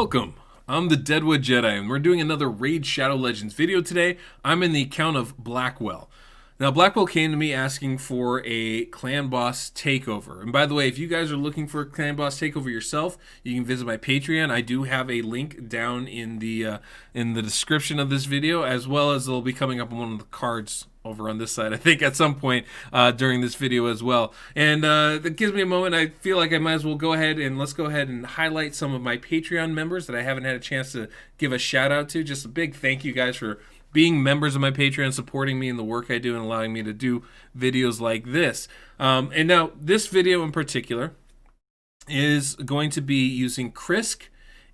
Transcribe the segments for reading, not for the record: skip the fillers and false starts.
Welcome! I'm the Deadwood Jedi, and we're doing another Raid Shadow Legends video today. I'm in the account of Blackwell. Now, Blackwell came to me asking for a clan boss takeover. And by the way, if you guys are looking for a clan boss takeover yourself, you can visit my Patreon. I do have a link down in the description of this video, as well as it'll be coming up on one of the cards over on this side, I think, at some point during this video as well. And that gives me a moment. I feel like I might as well go ahead and highlight some of my Patreon members that I haven't had a chance to give a shout out to. Just a big thank you guys for being members of my Patreon, supporting me in the work I do, and allowing me to do videos like this. And now, this video in particular is going to be using Krisk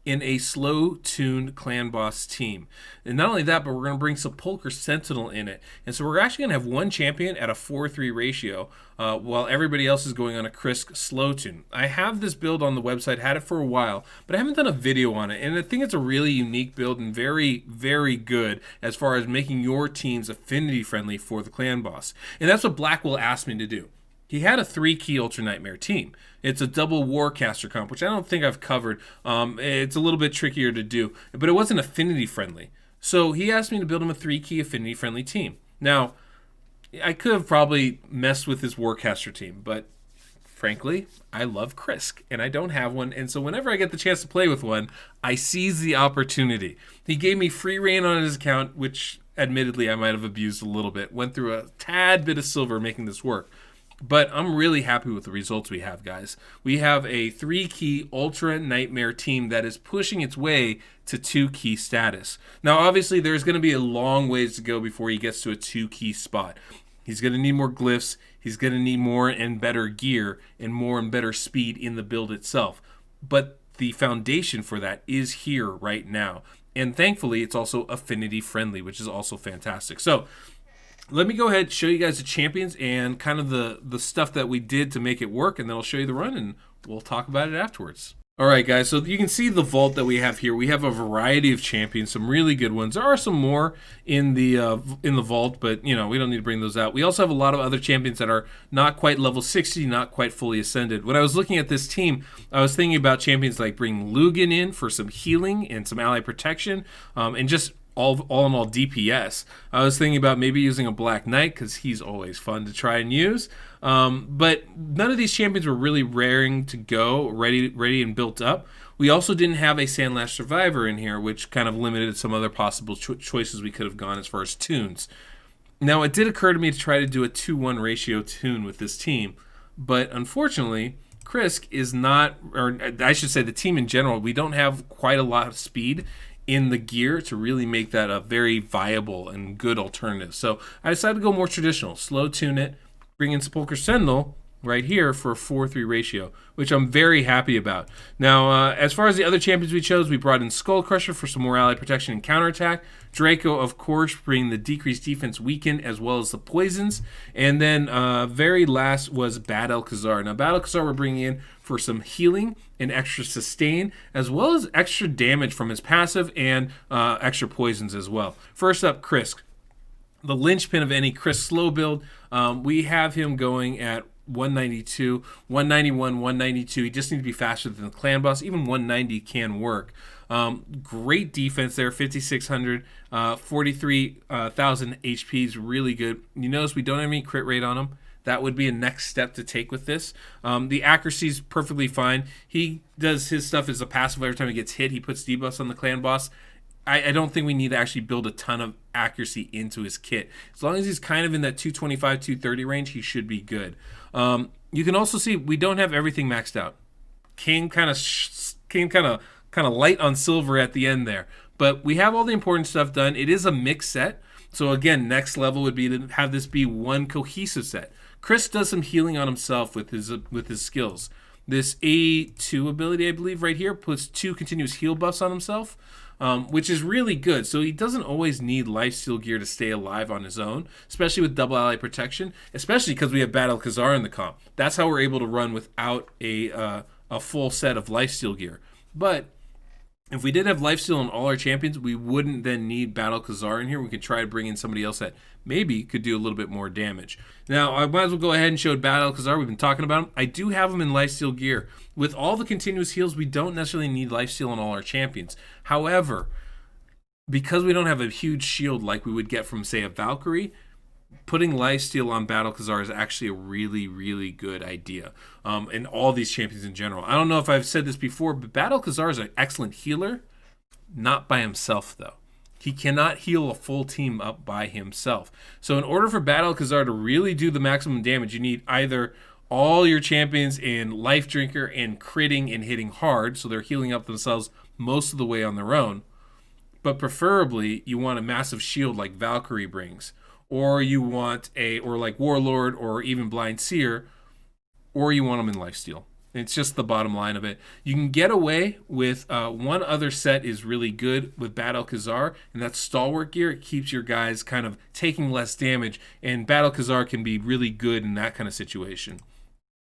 in a slow-tuned clan boss team. And not only that, but we're going to bring Sepulcher Sentinel in it. And so we're actually going to have one champion at a 4-3 ratio, while everybody else is going on a Krisk slow tune. I have this build on the website, had it for a while, but I haven't done a video on it. And I think it's a really unique build and very, very good as far as making your teams affinity friendly for the clan boss. And that's what Blackwell asked me to do. He had a 3-key Ultra Nightmare team. It's a double Warcaster comp, which I don't think I've covered. It's a little bit trickier to do, but it wasn't affinity friendly. So he asked me to build him a 3-key affinity friendly team. Now, I could have probably messed with his Warcaster team, but frankly, I love Krisk, and I don't have one, and so whenever I get the chance to play with one, I seize the opportunity. He gave me free reign on his account, which admittedly I might have abused a little bit. Went through a tad bit of silver making this work. But I'm really happy with the results we have, guys. We have a 3-key Ultra Nightmare team that is pushing its way to 2-key status. Now, obviously, there's going to be a long ways to go before he gets to a 2-key spot. He's going to need more glyphs. He's going to need more and better gear and more and better speed in the build itself. But the foundation for that is here right now. And thankfully, it's also affinity friendly, which is also fantastic. So let me go ahead and show you guys the champions and kind of the stuff that we did to make it work, and then I'll show you the run, and we'll talk about it afterwards. All right, guys, so you can see the vault that we have here. We have a variety of champions, some really good ones. There are some more in the vault, but, you know, we don't need to bring those out. We also have a lot of other champions that are not quite level 60, not quite fully ascended. When I was looking at this team, I was thinking about champions like bringing Lugan in for some healing and some ally protection, and just all in all DPS. I was thinking about maybe using a Black Knight because he's always fun to try and use. But none of these champions were really raring to go, ready and built up. We also didn't have a Sandlash Survivor in here, which kind of limited some other possible choices we could have gone as far as tunes. Now, it did occur to me to try to do a 2-1 ratio tune with this team, but unfortunately, Krisk is not, or I should say the team in general, we don't have quite a lot of speed in the gear to really make that a very viable and good alternative. So I decided to go more traditional, slow tune it, bring in Sepulcher Sentinel right here for a 4-3 ratio, which I'm very happy about. Now, as far as the other champions we chose, we brought in Skull Crusher for some more ally protection and counterattack. Draco, of course, bringing the decreased defense weaken as well as the poisons. And then very last was Bad Alcazar. Now, Bad Alcazar we're bringing in for some healing and extra sustain, as well as extra damage from his passive and extra poisons as well. First up, Krisk. The linchpin of any Krisk slow build. We have him going at 192, 191, 192. He just needs to be faster than the clan boss. Even 190 can work. Great defense there, 5,600, 43,000 HP is really good. You notice we don't have any crit rate on him. That would be a next step to take with this. The accuracy is perfectly fine. He does his stuff as a passive every time he gets hit. He puts debuffs on the clan boss. I don't think we need to actually build a ton of accuracy into his kit. As long as he's kind of in that 225, 230 range, he should be good. You can also see we don't have everything maxed out. Came kind of light on silver at the end there. But we have all the important stuff done. It is a mixed set. So again, next level would be to have this be one cohesive set. Krisk does some healing on himself with his skills. This A2 ability, I believe, right here, puts 2 continuous heal buffs on himself, which is really good. So he doesn't always need lifesteal gear to stay alive on his own, especially with double ally protection, especially because we have Bad Alcazar in the comp. That's how we're able to run without a full set of lifesteal gear. But If we did have lifesteal on all our champions, we wouldn't then need Battle Khazar in here. We could try to bring in somebody else that maybe could do a little bit more damage. Now, I might as well go ahead and show Battle Khazar. We've been talking about him. I do have him in lifesteal gear. With all the continuous heals, we don't necessarily need lifesteal on all our champions. However, because we don't have a huge shield like we would get from, say, a Valkyrie, putting lifesteal on Battle Khazar is actually a really, really good idea. And all these champions in general. I don't know if I've said this before, but Battle Khazar is an excellent healer. Not by himself, though. He cannot heal a full team up by himself. So in order for Battle Khazar to really do the maximum damage, you need either all your champions in Life Drinker and critting and hitting hard, so they're healing up themselves most of the way on their own. But preferably, you want a massive shield like Valkyrie brings. Or you want or like Warlord or even Blind Seer, or you want them in lifesteal. It's just the bottom line of it. You can get away with one other set is really good with Battle Khazar, and that's Stalwart gear. It keeps your guys kind of taking less damage, and Battle Khazar can be really good in that kind of situation.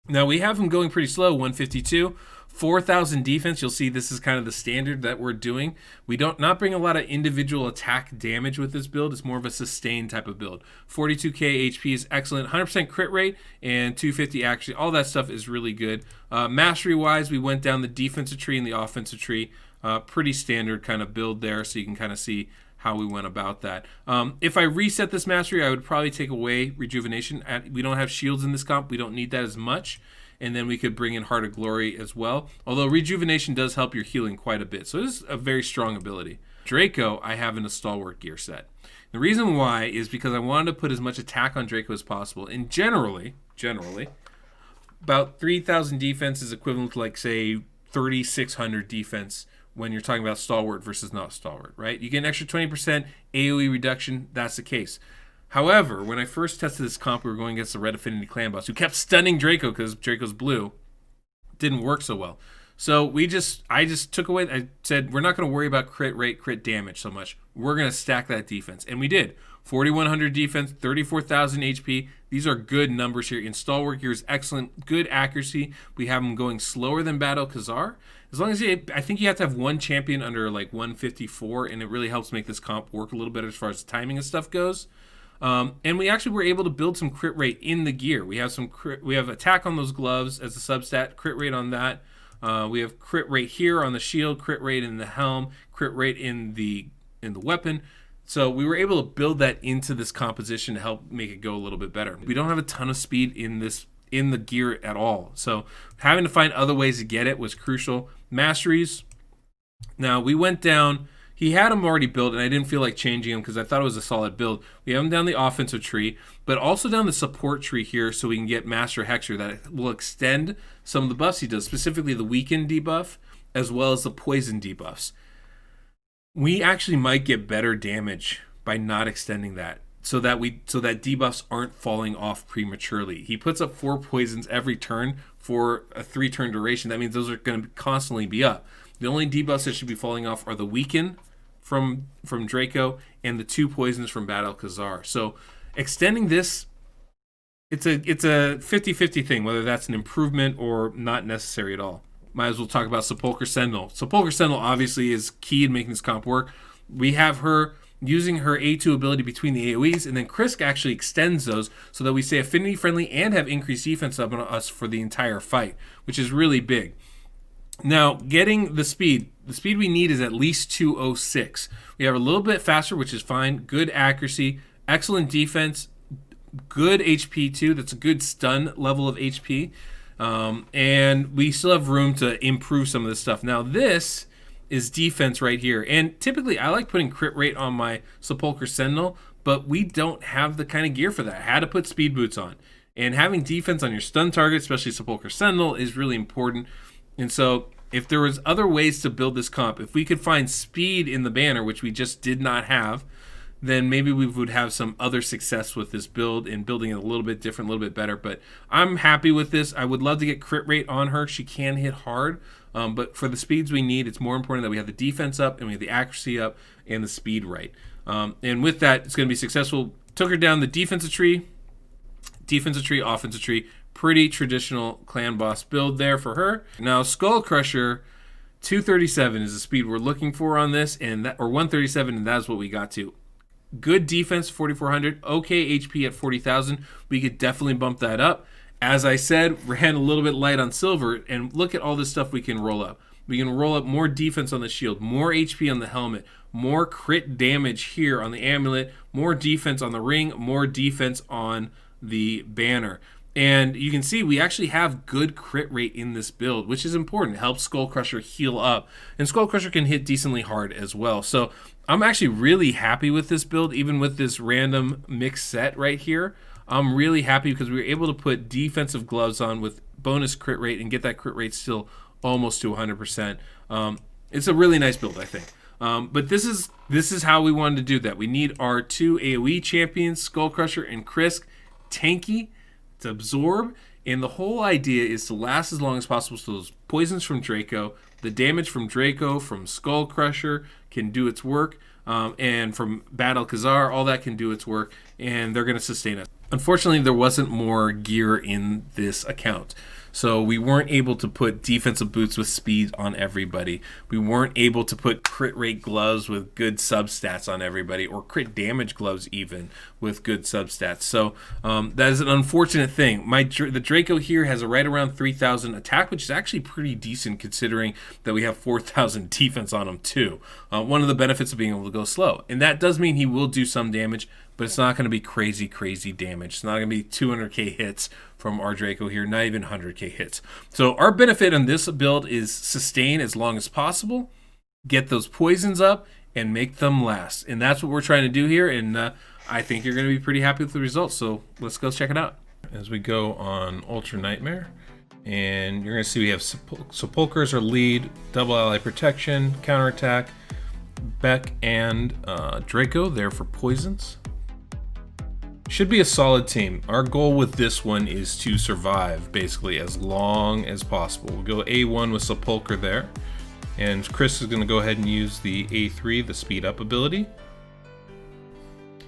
Now, we have him going pretty slow, 152. 4,000 defense. You'll see this is kind of the standard that we're doing. We don't not bring a lot of individual attack damage with this build. It's more of a sustained type of build. 42k HP is excellent. 100% crit rate and 250 actually. All that stuff is really good. Mastery wise, we went down the defensive tree and the offensive tree. Pretty standard kind of build there, so you can kind of see how we went about that. If I reset this mastery, I would probably take away rejuvenation. We don't have shields in this comp. We don't need that as much. And then we could bring in Heart of Glory as well. Although rejuvenation does help your healing quite a bit. So it is a very strong ability. Draco, I have in a Stalwart gear set. The reason why is because I wanted to put as much attack on Draco as possible. And generally, about 3,000 defense is equivalent to, like, say, 3,600 defense when you're talking about Stalwart versus not Stalwart, right? You get an extra 20% AoE reduction. That's the case. However, when I first tested this comp, we were going against the Red Affinity Clan boss, who kept stunning Draco because Draco's blue. Didn't work so well. So I just took away, I said, we're not going to worry about crit rate, crit damage so much. We're going to stack that defense. And we did. 4,100 defense, 34,000 HP. These are good numbers here. In Stalwart gear is excellent, good accuracy. We have them going slower than Battle Khazar. As long as I think you have to have one champion under like 154, and it really helps make this comp work a little bit as far as the timing and stuff goes. And we actually were able to build some crit rate in the gear. We have we have attack on those gloves as a substat, crit rate on that. We have crit rate here on the shield, crit rate in the helm, crit rate in the weapon. So we were able to build that into this composition to help make it go a little bit better. We don't have a ton of speed in the gear at all. So having to find other ways to get it was crucial. Masteries. Now we went down. He had him already built, and I didn't feel like changing him because I thought it was a solid build. We have him down the offensive tree, but also down the support tree here so we can get Master Hexer that will extend some of the buffs he does, specifically the weaken debuff as well as the poison debuffs. We actually might get better damage by not extending that so that debuffs aren't falling off prematurely. He puts up 4 poisons every turn for a 3-turn duration. That means those are going to constantly be up. The only debuffs that should be falling off are the weaken from Draco and the 2 poisons from Battle Khazar. So extending this, it's a 50-50 thing, whether that's an improvement or not necessary at all. Might as well talk about Sepulcher Sentinel. Sepulcher Sentinel obviously is key in making this comp work. We have her using her A2 ability between the AoEs, and then Krisk actually extends those so that we stay affinity friendly and have increased defense up on us for the entire fight, which is really big. Now, getting the speed we need is at least 206. We have a little bit faster, which is fine. Good accuracy, excellent defense, good HP too. That's a good stun level of HP. And we still have room to improve some of this stuff. Now, this is defense right here. And typically, I like putting crit rate on my Sepulcher Sentinel, but we don't have the kind of gear for that. I had to put speed boots on. And having defense on your stun target, especially Sepulcher Sentinel, is really important. And so if there was other ways to build this comp, if we could find speed in the banner, which we just did not have, then maybe we would have some other success with this build and building it a little bit different, a little bit better. But I'm happy with this. I would love to get crit rate on her. She can hit hard. But for the speeds we need, it's more important that we have the defense up and we have the accuracy up and the speed right. And with that, it's going to be successful. Took her down the defensive tree, offensive tree. Pretty traditional clan boss build there for her. Now, Skull Crusher 237 is the speed we're looking for on this, and that, or 137, and that's what we got to. Good defense, 4,400. Okay HP at 40,000. We could definitely bump that up. As I said, ran a little bit light on silver, and look at all this stuff we can roll up. We can roll up more defense on the shield, more HP on the helmet, more crit damage here on the amulet, more defense on the ring, more defense on the banner. And you can see we actually have good crit rate in this build, which is important. It helps Skull Crusher heal up. And Skull Crusher can hit decently hard as well. So I'm actually really happy with this build, even with this random mix set right here. I'm really happy because we were able to put defensive gloves on with bonus crit rate and get that crit rate still almost to 100%. It's a really nice build, I think. But this is how we wanted to do that. We need our 2 AoE champions, Skull Crusher and Krisk, tanky to absorb, and the whole idea is to last as long as possible. So those poisons from Draco, the damage from Draco, from Skull Crusher can do its work, and from Battle Khazar, all that can do its work, and they're going to sustain us. Unfortunately, there wasn't more gear in this account. So we weren't able to put defensive boots with speed on everybody. We weren't able to put crit rate gloves with good substats on everybody, or crit damage gloves even with good substats. So that is an unfortunate thing. The Draco here has a right around 3,000 attack, which is actually pretty decent considering that we have 4,000 defense on him too. One of the benefits of being able to go slow. And that does mean he will do some damage, but it's not going to be crazy damage. It's not going to be 200k hits from our Draco here, not even 100k hits. So our benefit on this build is sustain as long as possible, get those poisons up, and make them last. And that's what we're trying to do here, and I think you're going to be pretty happy with the results. So let's go check it out. As we go on Ultra Nightmare, and you're going to see we have Sepulcher as our lead, double ally protection, counterattack, Beck and Draco there for poisons. Should be a solid team. Our goal with this one is to survive basically as long as possible. We'll go A1 with Sepulcher there, and Chris is going to go ahead and use the A3, the speed up ability.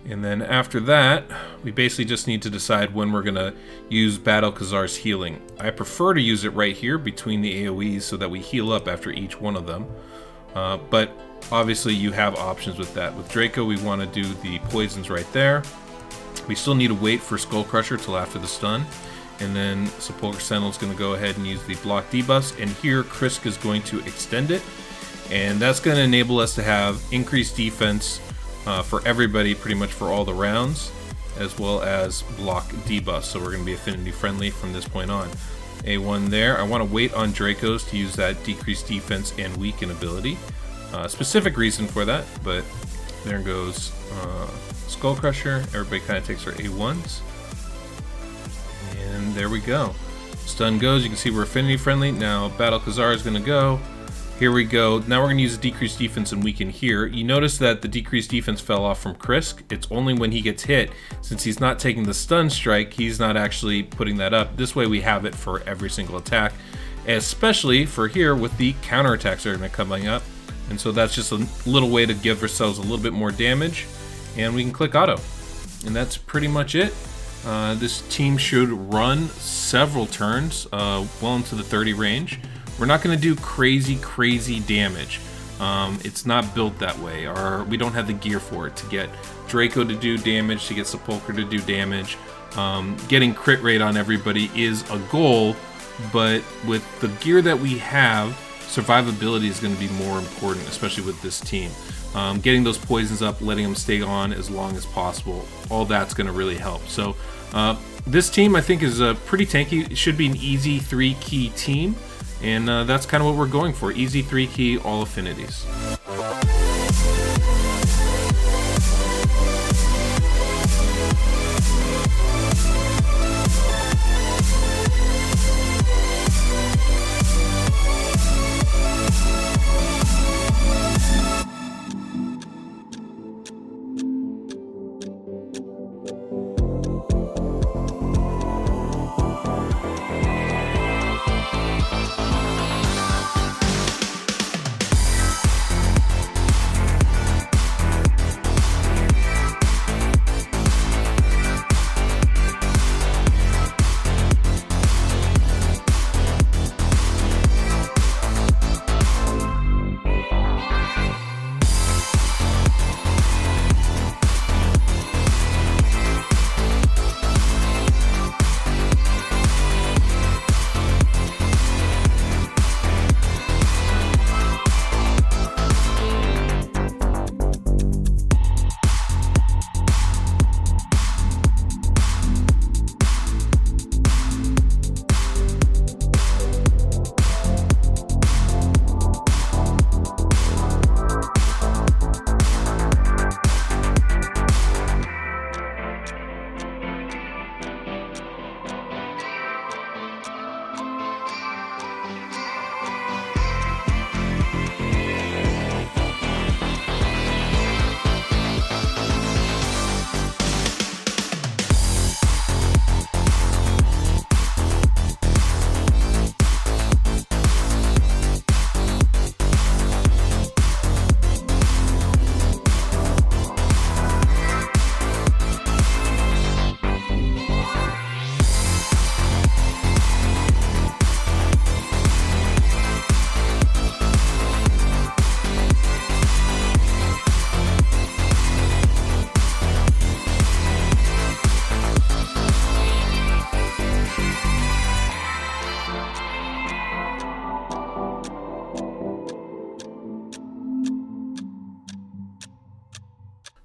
And then after that, we basically just need to decide when we're going to use Battle Khazar's healing. I prefer to use it right here between the AoEs so that we heal up after each one of them. But obviously you have options with that. With Draco, we want to do the poisons right there. We still need to wait for Skull Crusher till after the stun. And then Sepulcher Sentinel is going to go ahead and use the block debuffs. And here Krisk is going to extend it. And that's going to enable us to have increased defense for everybody, pretty much for all the rounds, as well as block debuffs. So we're going to be affinity friendly from this point on. A1 there. I want to wait on Dracos to use that decreased defense and weaken ability. Specific reason for that, but there goes Skull Crusher. Everybody kind of takes their A1s. And there we go. Stun goes. You can see we're affinity friendly. Now Battle Khazar is going to go. Here we go. Now we're going to use the decreased defense and weaken here. You notice that the decreased defense fell off from Krisk. It's only when he gets hit. Since he's not taking the stun strike, he's not actually putting that up. This way we have it for every single attack, especially for here with the counterattacks that are going to coming up. And so that's just a little way to give ourselves a little bit more damage, and we can click auto. And that's pretty much it. This team should run several turns well into the 30 range. We're not going to do crazy damage. It's not built that way. We don't have the gear for it to get Draco to do damage, to get Sepulcher to do damage. Getting crit rate on everybody is a goal, but with the gear that we have, survivability is going to be more important, especially with this team. Getting those poisons up, letting them stay on as long as possible, all that's going to really help. So this team, I think, is pretty tanky. It should be an easy 3-key team, and that's kind of what we're going for. Easy 3-key, all affinities.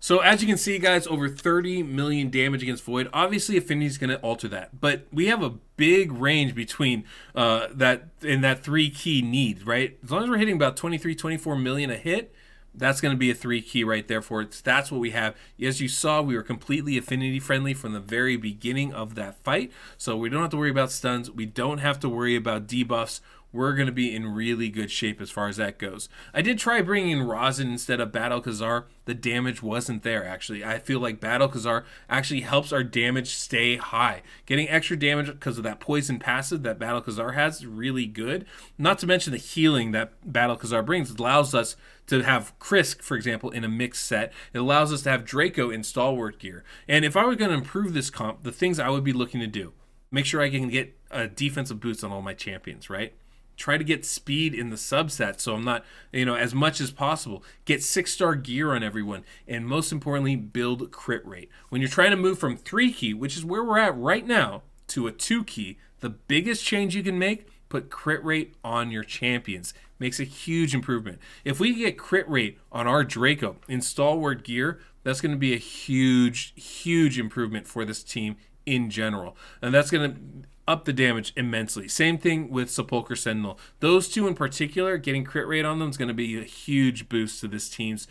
So as you can see, guys, over 30 million damage against Void. Obviously, Affinity is going to alter that, but we have a big range between that 3 key need, right? As long as we're hitting about 23, 24 million a hit, that's going to be a 3 key right there for it. That's what we have. As you saw, we were completely affinity friendly from the very beginning of that fight. So we don't have to worry about stuns. We don't have to worry about debuffs. We're going to be in really good shape as far as that goes. I did try bringing in Rosin instead of Battle Khazar. The damage wasn't there, actually. I feel like Battle Khazar actually helps our damage stay high. Getting extra damage because of that poison passive that Battle Khazar has is really good. Not to mention the healing that Battle Khazar brings. It allows us to have Krisk, for example, in a mixed set. It allows us to have Draco in stalwart gear. And if I were going to improve this comp, the things I would be looking to do, make sure I can get a defensive boost on all my champions, right? Try to get speed in the subset so I'm not, as much as possible. Get 6-star gear on everyone. And most importantly, build crit rate. When you're trying to move from 3 key, which is where we're at right now, to a 2 key, the biggest change you can make, put crit rate on your champions. Makes a huge improvement. If we get crit rate on our Draco in stalwart gear, that's going to be a huge, huge improvement for this team in general. And that's going to up the damage immensely. Same thing with Sepulcher Sentinel. Those two in particular, getting crit rate on them is going to be a huge boost to this team's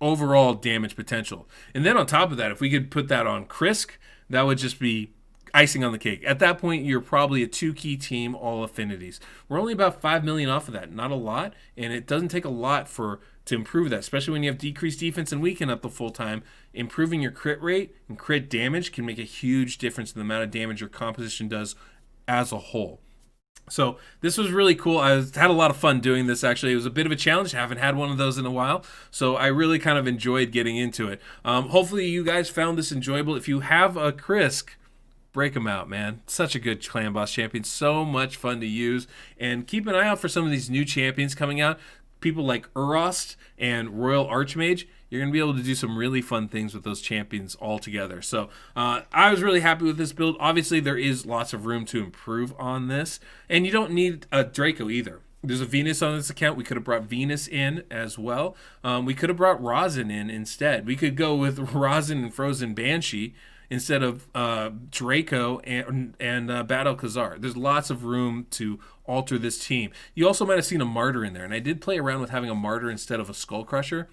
overall damage potential. And then on top of that, if we could put that on Krisk, that would just be icing on the cake. At that point, you're probably a 2-key team, all affinities. We're only about 5 million off of that. Not a lot, and it doesn't take a lot to improve that, especially when you have decreased defense and weaken up the full time. Improving your crit rate and crit damage can make a huge difference in the amount of damage your composition does as a whole. So this was really cool. I had a lot of fun doing this, actually. It was a bit of a challenge. I haven't had one of those in a while, so I really kind of enjoyed getting into it. Hopefully you guys found this enjoyable. If you have a Krisk, break them out, man. Such a good clan boss champion. So much fun to use. And keep an eye out for some of these new champions coming out. People like Urost and Royal Archmage. You're going to be able to do some really fun things with those champions all together. So I was really happy with this build. Obviously, there is lots of room to improve on this. And you don't need a Draco either. There's a Venus on this account. We could have brought Venus in as well. We could have brought Rosin in instead. We could go with Rosin and Frozen Banshee instead of Draco and Battle Khazar. There's lots of room to alter this team. You also might have seen a Martyr in there, and I did play around with having a Martyr instead of a Skull Crusher.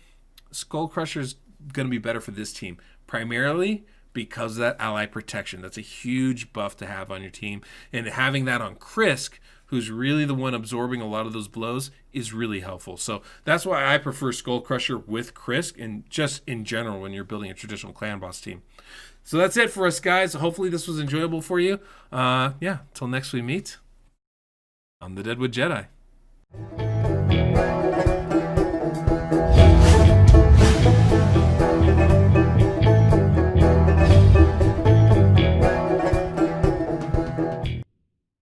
Skull Crusher is going to be better for this team, primarily because of that ally protection. That's a huge buff to have on your team, and having that on Krisk, who's really the one absorbing a lot of those blows, is really helpful. So that's why I prefer Skull Crusher with Krisk, and just in general when you're building a traditional clan boss team. So that's it for us, guys. Hopefully this was enjoyable for you. Yeah, until next we meet, I'm the Deadwood Jedi.